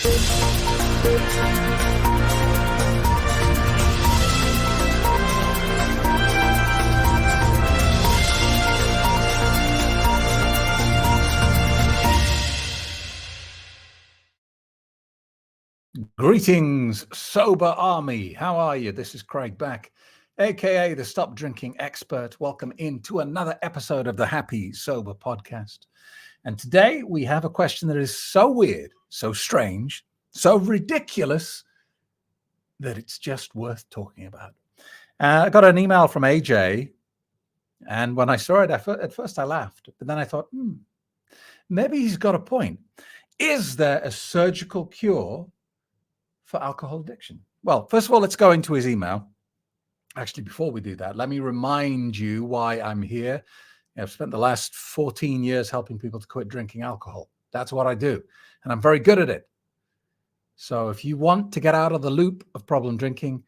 Greetings, Sober Army. How are you? This is Craig Beck, aka the Stop Drinking Expert. Welcome into another episode of the Happy Sober Podcast. And today we have a question that is so weird, so strange, so ridiculous that it's just worth talking about. I got an email from AJ, and when I saw it, at first I laughed, but then I thought, maybe he's got a point. Is there a surgical cure for alcohol addiction? Well, first of all, let's go into his email. Actually, before we do that, let me remind you why I'm here. I've spent the last 14 years helping people to quit drinking alcohol. That's what I do, and I'm very good at it. So if you want to get out of the loop of problem drinking,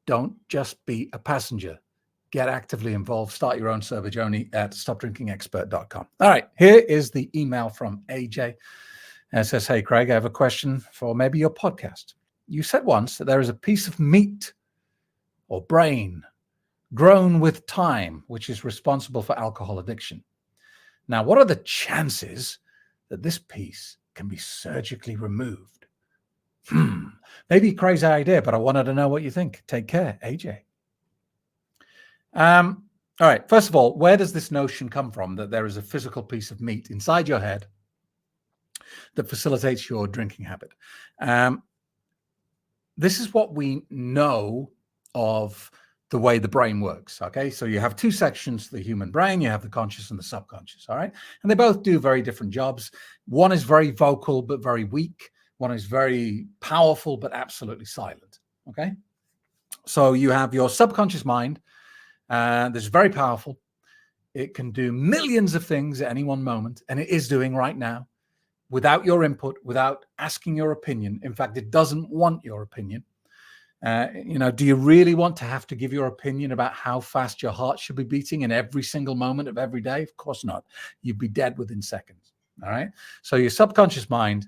don't just be a passenger. Get actively involved. Start your own sober journey at stopdrinkingexpert.com. All right, here is the email from AJ. And it says, hey, Craig, I have a question for maybe your podcast. You said once that there is a piece of meat or brain grown with time, which is responsible for alcohol addiction. Now, what are the chances that this piece can be surgically removed? Maybe a crazy idea, but I wanted to know what you think. Take care, AJ. All right. First of all, where does this notion come from that there is a physical piece of meat inside your head that facilitates your drinking habit? This is what we know of the way the brain works. Okay. So you have two sections to the human brain. You have the conscious and the subconscious. All right. And they both do very different jobs. One is very vocal, but very weak. One is very powerful, but absolutely silent. Okay. So you have your subconscious mind, that's very powerful. It can do millions of things at any one moment, and it is doing right now without your input, without asking your opinion. In fact, it doesn't want your opinion. Do you really want to have to give your opinion about how fast your heart should be beating in every single moment of every day? Of course not. You'd be dead within seconds. All right. So your subconscious mind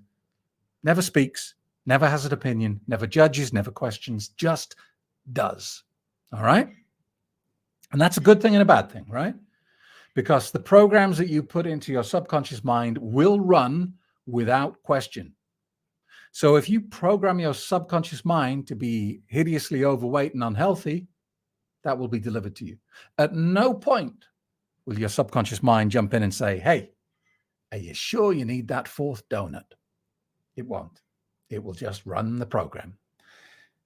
never speaks, never has an opinion, never judges, never questions, just does. All right. And that's a good thing and a bad thing, right? Because the programs that you put into your subconscious mind will run without question. So if you program your subconscious mind to be hideously overweight and unhealthy, that will be delivered to you. At no point will your subconscious mind jump in and say, hey, are you sure you need that fourth donut? It won't. It will just run the program.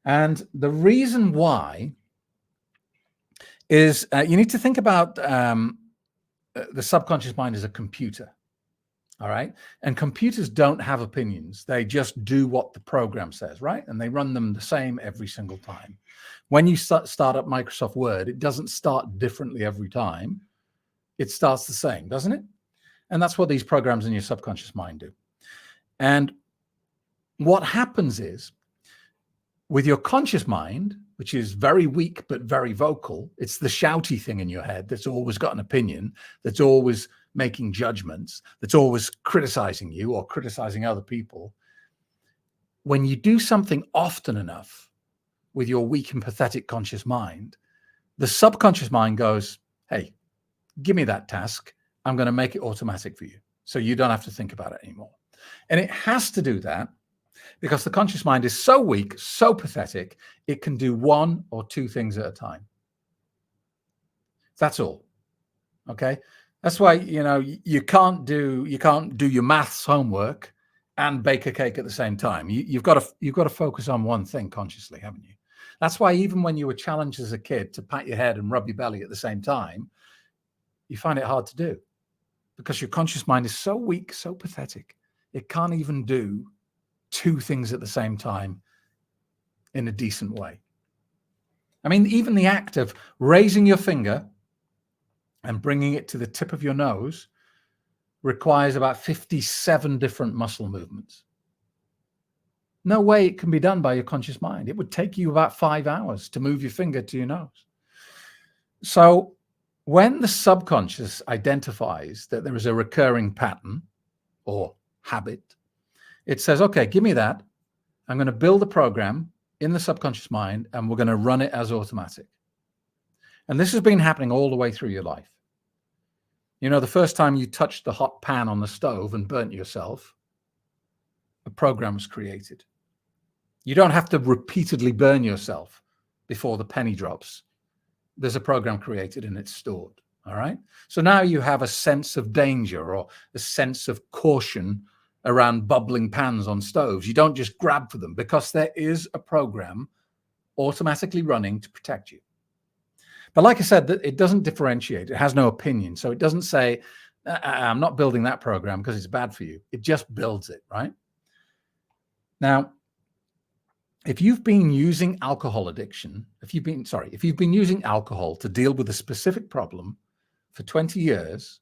And the reason why is you need to think about the subconscious mind as a computer. All right. And computers don't have opinions. They just do what the program says, right? And they run them the same every single time. When you start up Microsoft Word, it doesn't start differently every time. It starts the same, doesn't it? And that's what these programs in your subconscious mind do. And what happens is with your conscious mind, which is very weak but very vocal, it's the shouty thing in your head that's always got an opinion, that's always making judgments, that's always criticizing you or criticizing other people. When you do something often enough with your weak and pathetic conscious mind, the subconscious mind goes, hey, give me that task. I'm going to make it automatic for you, so you don't have to think about it anymore. And it has to do that because the conscious mind is so weak, so pathetic, it can do one or two things at a time. That's all. Okay. That's why, you can't do your maths homework and bake a cake at the same time. You've got to focus on one thing consciously, haven't you? That's why even when you were challenged as a kid to pat your head and rub your belly at the same time, you find it hard to do because your conscious mind is so weak, so pathetic. It can't even do two things at the same time in a decent way. I mean, even the act of raising your finger and bringing it to the tip of your nose requires about 57 different muscle movements. No way it can be done by your conscious mind. It would take you about 5 hours to move your finger to your nose. So when the subconscious identifies that there is a recurring pattern or habit, it says, okay, give me that. I'm going to build a program in the subconscious mind, and we're going to run it as automatic. And this has been happening all the way through your life. You know, the first time you touched the hot pan on the stove and burnt yourself, a program was created. You don't have to repeatedly burn yourself before the penny drops. There's a program created and it's stored. All right. So now you have a sense of danger or a sense of caution around bubbling pans on stoves. You don't just grab for them because there is a program automatically running to protect you. But like I said, it doesn't differentiate. It has no opinion. So it doesn't say, I'm not building that program because it's bad for you. It just builds it, right? Now, if you've been using alcohol addiction, if you've been using alcohol to deal with a specific problem for 20 years,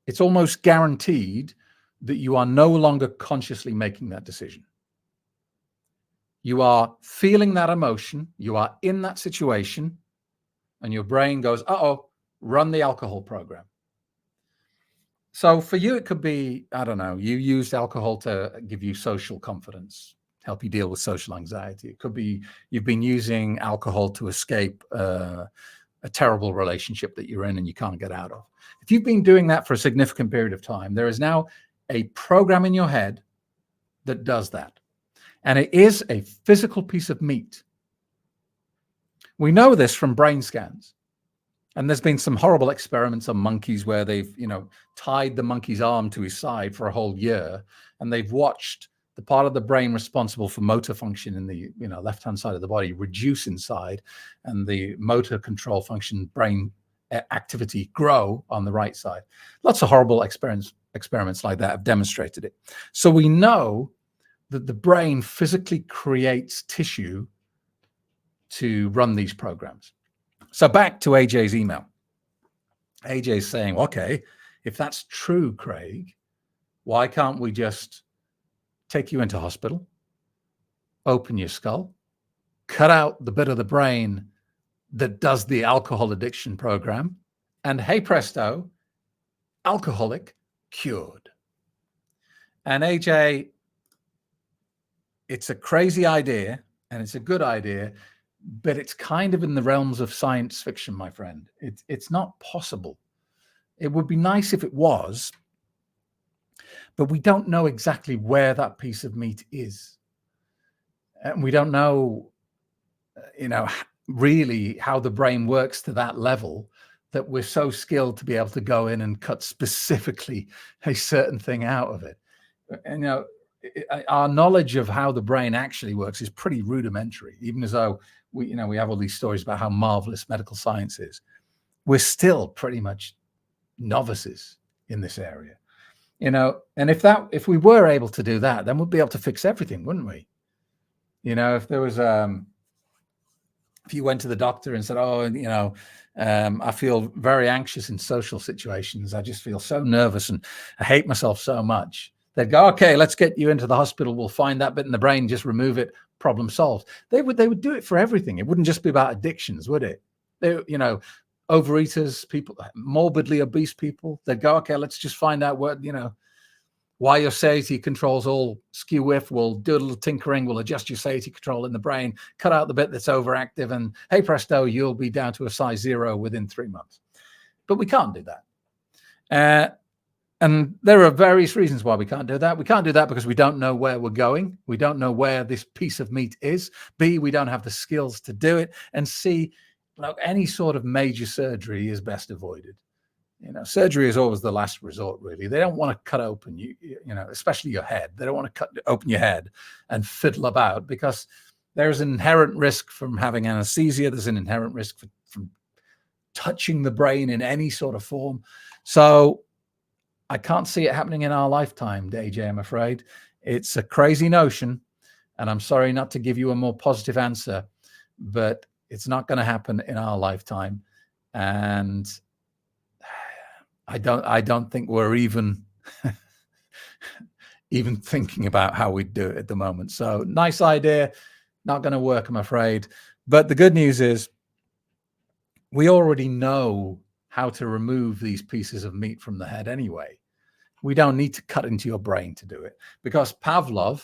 it's almost guaranteed that you are no longer consciously making that decision. You are feeling that emotion, you are in that situation, and your brain goes, uh-oh, run the alcohol program. So for you, it could be, I don't know, you used alcohol to give you social confidence, help you deal with social anxiety. It could be you've been using alcohol to escape a terrible relationship that you're in and you can't get out of. If you've been doing that for a significant period of time, there is now a program in your head that does that. And it is a physical piece of meat. We know this from brain scans. And there's been some horrible experiments on monkeys where they've, tied the monkey's arm to his side for a whole year. And they've watched the part of the brain responsible for motor function in the, left-hand side of the body reduce inside, and the motor control function, brain activity grow on the right side. Lots of horrible experiments like that have demonstrated it. So we know that the brain physically creates tissue to run these programs. So back to AJ's email. AJ's saying, okay, if that's true, Craig, why can't we just take you into hospital, open your skull, cut out the bit of the brain that does the alcohol addiction program, and hey presto, alcoholic cured. And AJ, it's a crazy idea and it's a good idea, but it's kind of in the realms of science fiction, my friend. It's not possible. It would be nice if it was, but we don't know exactly where that piece of meat is. And we don't know, really how the brain works to that level that we're so skilled to be able to go in and cut specifically a certain thing out of it. And, our knowledge of how the brain actually works is pretty rudimentary, even as though we have all these stories about how marvelous medical science is. We're still pretty much novices in this area, and if we were able to do that, then we'd be able to fix everything, wouldn't we? If there was, if you went to the doctor and said, I feel very anxious in social situations. I just feel so nervous and I hate myself so much. They'd go, okay, let's get you into the hospital. We'll find that bit in the brain, just remove it, problem solved. They would do it for everything. It wouldn't just be about addictions, would it? Overeaters, people, morbidly obese people, they'd go, okay, let's just find out what, why your satiety control's all skew-whiff. We'll do a little tinkering. We'll adjust your satiety control in the brain, cut out the bit that's overactive, and hey presto, you'll be down to a size 0 within 3 months. But we can't do that. And there are various reasons why we can't do that. We can't do that because we don't know where we're going. We don't know where this piece of meat is. B, we don't have the skills to do it. And C, any sort of major surgery is best avoided. Surgery is always the last resort, really. They don't want to cut open you, especially your head. They don't want to cut open your head and fiddle about, because there's an inherent risk from having anesthesia. There's an inherent risk from touching the brain in any sort of form. So I can't see it happening in our lifetime, AJ, I'm afraid. It's a crazy notion, and I'm sorry not to give you a more positive answer, but it's not going to happen in our lifetime. And I don't think we're even thinking about how we'd do it at the moment. So nice idea, not going to work, I'm afraid. But the good news is we already know how to remove these pieces of meat from the head anyway. We don't need to cut into your brain to do it, because Pavlov,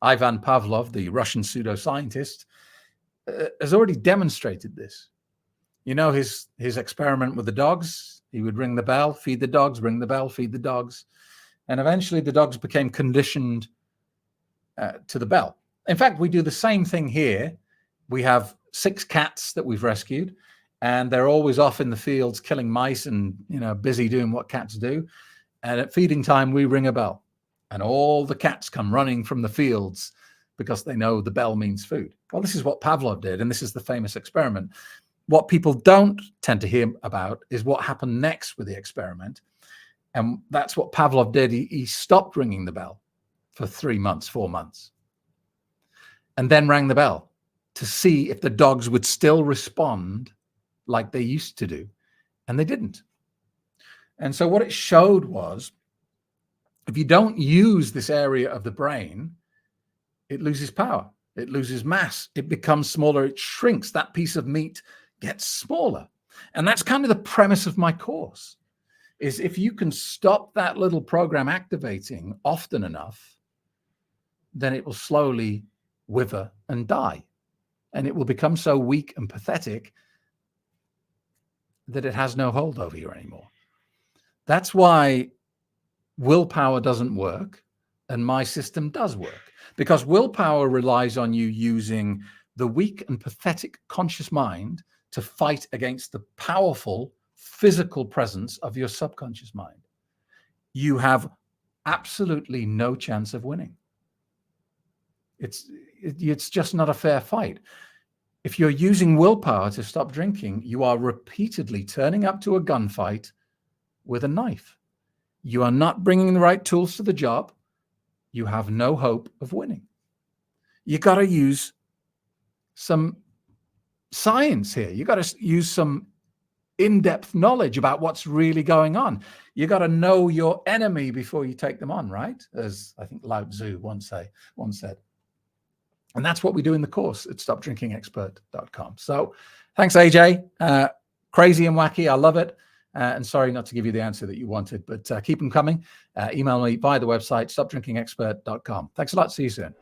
Ivan Pavlov, the Russian pseudoscientist, has already demonstrated this. You know, his experiment with the dogs. He would ring the bell, feed the dogs, ring the bell, feed the dogs. And eventually the dogs became conditioned to the bell. In fact, we do the same thing here. We have 6 cats that we've rescued, and they're always off in the fields killing mice and, you know, busy doing what cats do. And at feeding time, we ring a bell, and all the cats come running from the fields because they know the bell means food. Well, this is what Pavlov did, and this is the famous experiment. What people don't tend to hear about is what happened next with the experiment. And that's what Pavlov did. He stopped ringing the bell for 3 months, 4 months, and then rang the bell to see if the dogs would still respond like they used to do. And they didn't. And so what it showed was, if you don't use this area of the brain, it loses power, it loses mass, it becomes smaller, it shrinks. That piece of meat gets smaller. And that's kind of the premise of my course, is if you can stop that little program activating often enough, then it will slowly wither and die. And it will become so weak and pathetic that it has no hold over you anymore. That's why willpower doesn't work and my system does work, because willpower relies on you using the weak and pathetic conscious mind to fight against the powerful physical presence of your subconscious mind. You have absolutely no chance of winning. It's just not a fair fight. If you're using willpower to stop drinking, you are repeatedly turning up to a gunfight with a knife. You are not bringing the right tools to the job. You have no hope of winning. You got to use some science here. You got to use some in-depth knowledge about what's really going on. You got to know your enemy before you take them on, right? As I think Lao Tzu once said. And that's what we do in the course at stopdrinkingexpert.com. So thanks, AJ. Crazy and wacky. I love it. And sorry not to give you the answer that you wanted, but keep them coming. Email me via the website, stopdrinkingexpert.com. Thanks a lot. See you soon.